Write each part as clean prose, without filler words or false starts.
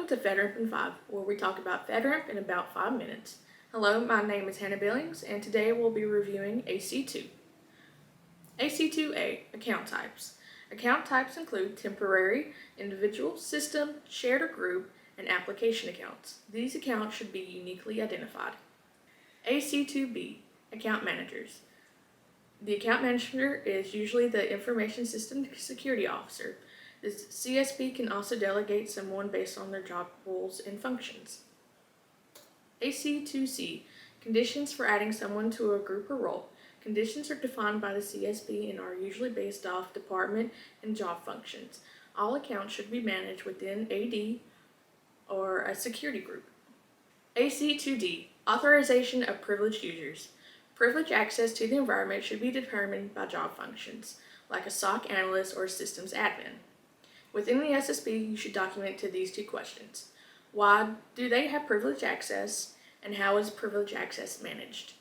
Welcome to FedRAMP in 5, where we talk about FedRAMP in about 5 minutes. Hello, my name is Hannah Billings, and today we'll be reviewing AC-2. AC-2A, account types. Account types include temporary, individual, system, shared or group, and application accounts. These accounts should be uniquely identified. AC-2B, account managers. The account manager is usually the information system security officer. The CSP can also delegate someone based on their job roles and functions. AC-2C, conditions for adding someone to a group or role. Conditions are defined by the CSP and are usually based off department and job functions. All accounts should be managed within AD or a security group. AC-2D, authorization of privileged users. Privileged access to the environment should be determined by job functions, like a SOC analyst or systems admin. Within the SSP, you should document to these two questions. Why do they have privileged access, and how is privileged access managed?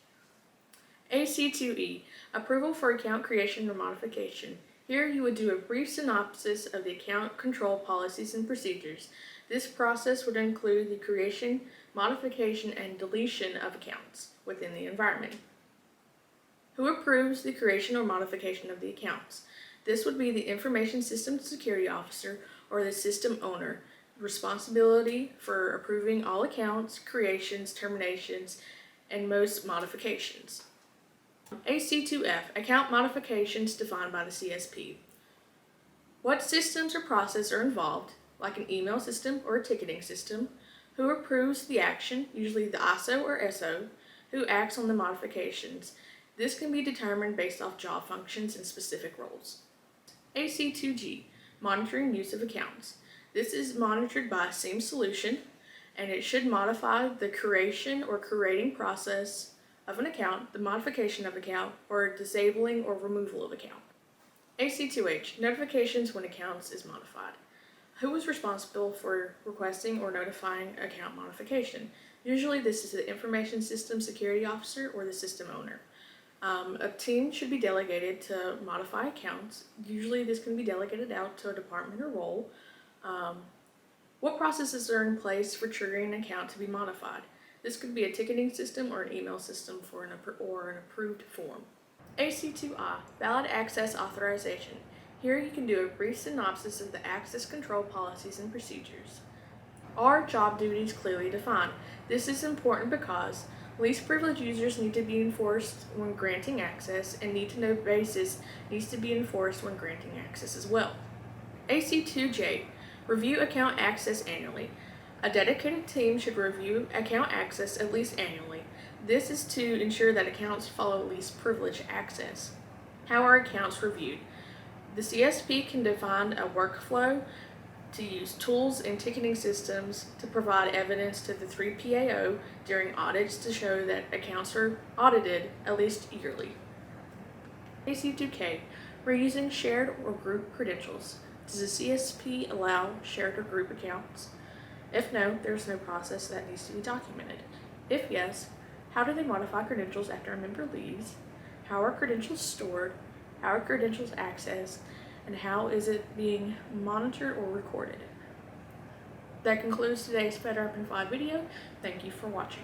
AC-2E, approval for account creation or modification. Here you would do a brief synopsis of the account control policies and procedures. This process would include the creation, modification, and deletion of accounts within the environment. Who approves the creation or modification of the accounts? This would be the Information Systems Security Officer or the System Owner, responsibility for approving all accounts, creations, terminations, and most modifications. AC-2F, account modifications defined by the CSP. What systems or processes are involved, like an email system or a ticketing system? Who approves the action, usually the ISO or SO? Who acts on the modifications? This can be determined based off job functions and specific roles. AC-2G, monitoring use of accounts. This is monitored by a SIEM solution, and it should modify the creation or creating process of an account, the modification of account, or disabling or removal of account. AC-2H, notifications when accounts is modified. Who is responsible for requesting or notifying account modification? Usually this is the Information Systems Security Officer or the System Owner. A team should be delegated to modify accounts. Usually this can be delegated out to a department or role. What processes are in place for triggering an account to be modified? This could be a ticketing system or an email system for an approved form. AC-2I, valid access authorization. Here you can do a brief synopsis of the access control policies and procedures. Are job duties clearly defined? This is important because least privileged users need to be enforced when granting access, and need-to-know basis needs to be enforced when granting access as well. AC-2J, review account access annually. A dedicated team should review account access at least annually. This is to ensure that accounts follow least privileged access. How are accounts reviewed? The CSP can define a workflow to use tools and ticketing systems to provide evidence to the 3PAO during audits to show that accounts are audited at least yearly. AC-2K, we're using shared or group credentials. Does the CSP allow shared or group accounts? If no, there's no process that needs to be documented. If yes, how do they modify credentials after a member leaves? How are credentials stored? How are credentials accessed? And how is it being monitored or recorded? That concludes today's FedRAMP in 5 video. Thank you for watching.